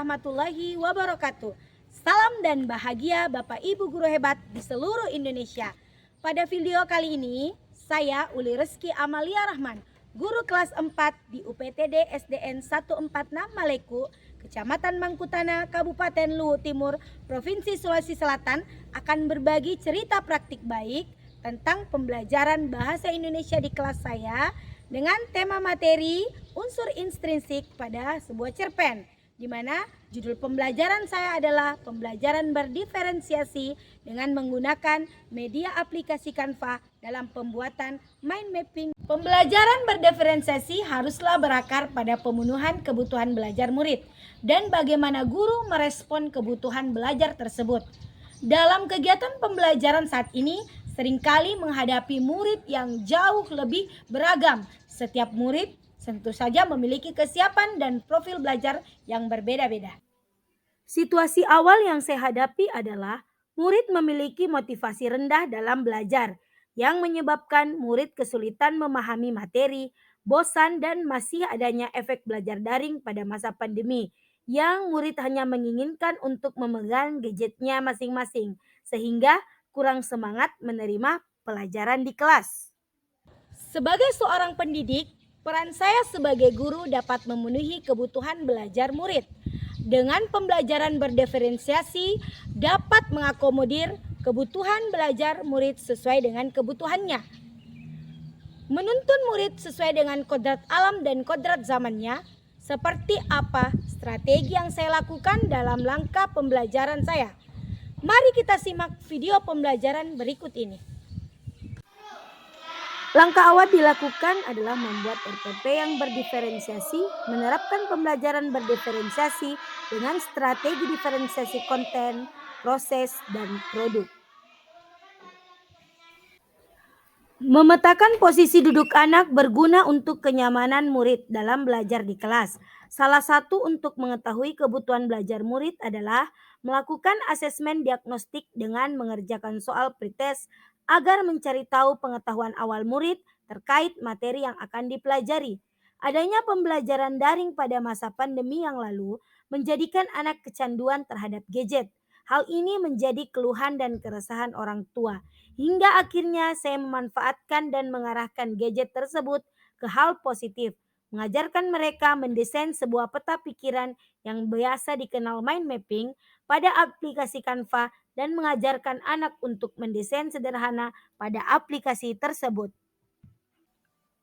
warahmatullahi wabarakatuh. Salam dan bahagia Bapak Ibu guru hebat di seluruh Indonesia. Pada video kali ini, saya Uli Reski Amalia Rahman, guru kelas 4 di UPTD SDN 146 Maleku, Kecamatan Mangkutana, Kabupaten Luhut Timur, Provinsi Sulawesi Selatan, akan berbagi cerita praktik baik tentang pembelajaran bahasa Indonesia di kelas saya dengan tema materi unsur intrinsik pada sebuah cerpen, di mana judul pembelajaran saya adalah pembelajaran berdiferensiasi dengan menggunakan media aplikasi Canva dalam pembuatan mind mapping. Pembelajaran berdiferensiasi haruslah berakar pada pemenuhan kebutuhan belajar murid dan bagaimana guru merespon kebutuhan belajar tersebut. Dalam kegiatan pembelajaran saat ini, seringkali menghadapi murid yang jauh lebih beragam. Setiap murid tentu saja memiliki kesiapan dan profil belajar yang berbeda-beda. Situasi awal yang saya hadapi adalah murid memiliki motivasi rendah dalam belajar, yang menyebabkan murid kesulitan memahami materi, bosan, dan masih adanya efek belajar daring pada masa pandemi, yang murid hanya menginginkan untuk memegang gadgetnya masing-masing, sehingga kurang semangat menerima pelajaran di kelas. Sebagai seorang pendidik, peran saya sebagai guru dapat memenuhi kebutuhan belajar murid. Dengan pembelajaran berdiferensiasi dapat mengakomodir kebutuhan belajar murid sesuai dengan kebutuhannya. Menuntun murid sesuai dengan kodrat alam dan kodrat zamannya. Seperti apa strategi yang saya lakukan dalam langkah pembelajaran saya? Mari kita simak video pembelajaran berikut ini. Langkah awal dilakukan adalah membuat RPP yang berdiferensiasi, menerapkan pembelajaran berdiferensiasi dengan strategi diferensiasi konten, proses, dan produk. Memetakan posisi duduk anak berguna untuk kenyamanan murid dalam belajar di kelas. Salah satu untuk mengetahui kebutuhan belajar murid adalah melakukan asesmen diagnostik dengan mengerjakan soal pretest agar mencari tahu pengetahuan awal murid terkait materi yang akan dipelajari. Adanya pembelajaran daring pada masa pandemi yang lalu menjadikan anak kecanduan terhadap gadget. Hal ini menjadi keluhan dan keresahan orang tua. Hingga akhirnya saya memanfaatkan dan mengarahkan gadget tersebut ke hal positif. Mengajarkan mereka mendesain sebuah peta pikiran yang biasa dikenal mind mapping pada aplikasi Canva dan mengajarkan anak untuk mendesain sederhana pada aplikasi tersebut.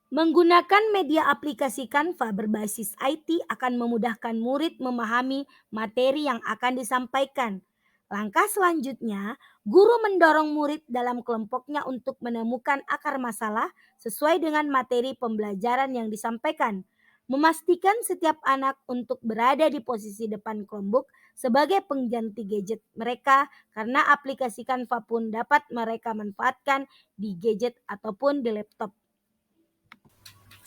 Menggunakan media aplikasi Canva berbasis IT akan memudahkan murid memahami materi yang akan disampaikan. Langkah selanjutnya, guru mendorong murid dalam kelompoknya untuk menemukan akar masalah sesuai dengan materi pembelajaran yang disampaikan. Memastikan setiap anak untuk berada di posisi depan Chromebook sebagai pengganti gadget mereka karena aplikasi Canva pun dapat mereka manfaatkan di gadget ataupun di laptop.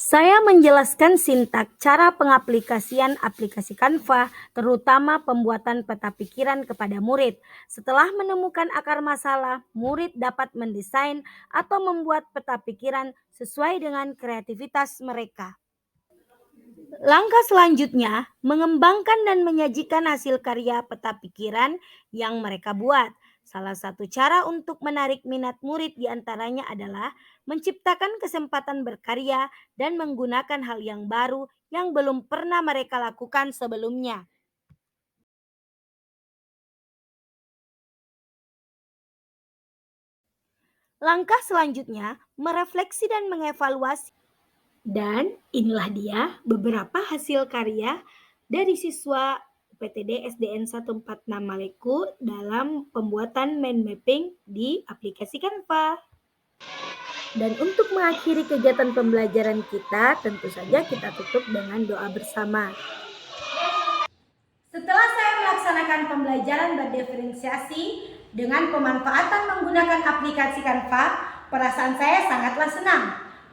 Saya menjelaskan sintak cara pengaplikasian aplikasi Canva, terutama pembuatan peta pikiran kepada murid. Setelah menemukan akar masalah, murid dapat mendesain atau membuat peta pikiran sesuai dengan kreativitas mereka. Langkah selanjutnya, mengembangkan dan menyajikan hasil karya peta pikiran yang mereka buat. Salah satu cara untuk menarik minat murid diantaranya adalah menciptakan kesempatan berkarya dan menggunakan hal yang baru yang belum pernah mereka lakukan sebelumnya. Langkah selanjutnya, merefleksi dan mengevaluasi. Dan inilah dia beberapa hasil karya dari siswa UPTD SDN 146 Maleku dalam pembuatan mind mapping di aplikasi Canva. Dan untuk mengakhiri kegiatan pembelajaran kita, tentu saja kita tutup dengan doa bersama. Setelah saya melaksanakan pembelajaran berdiferensiasi dengan pemanfaatan menggunakan aplikasi Canva, perasaan saya sangatlah senang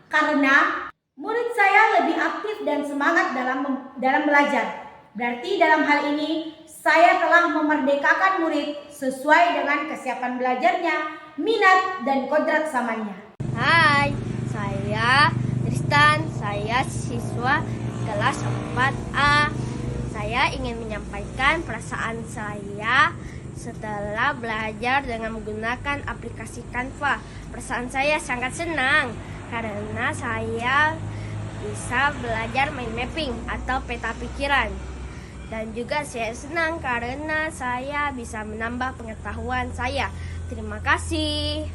karena murid saya lebih aktif dan semangat dalam belajar. Berarti dalam hal ini saya telah memerdekakan murid sesuai dengan kesiapan belajarnya, minat, dan kodrat zamannya. Hai, saya Tristan, saya siswa kelas 4A. Saya Saya ingin menyampaikan perasaan saya setelah belajar dengan menggunakan aplikasi Canva. Perasaan saya sangat senang karena saya bisa belajar mind mapping atau peta pikiran. Dan juga saya senang karena saya bisa menambah pengetahuan saya. Terima kasih.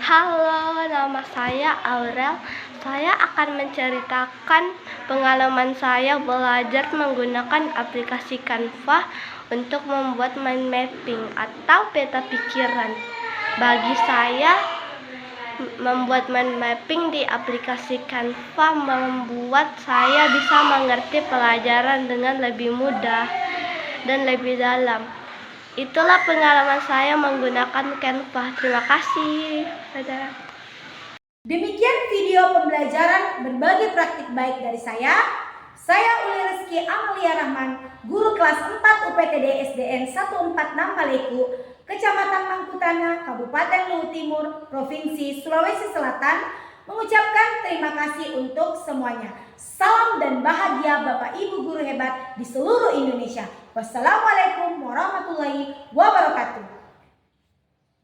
Halo, nama saya Aurel. Saya akan menceritakan pengalaman saya belajar menggunakan aplikasi Canva untuk membuat mind mapping atau peta pikiran. Bagi saya, membuat mind mapping di aplikasi Canva membuat saya bisa mengerti pelajaran dengan lebih mudah dan lebih dalam. Itulah pengalaman saya menggunakan Canva. Terima kasih. Dadah. Demikian video pembelajaran berbagi praktik baik dari saya. Saya Uli Rizky Amalia Rahman, guru kelas 4 UPTD SDN 14 Maleku, Kecamatan Mangkutana, Kabupaten Luhut Timur, Provinsi Sulawesi Selatan, mengucapkan terima kasih untuk semuanya. Salam dan bahagia Bapak Ibu guru hebat di seluruh Indonesia. Wassalamualaikum warahmatullahi wabarakatuh.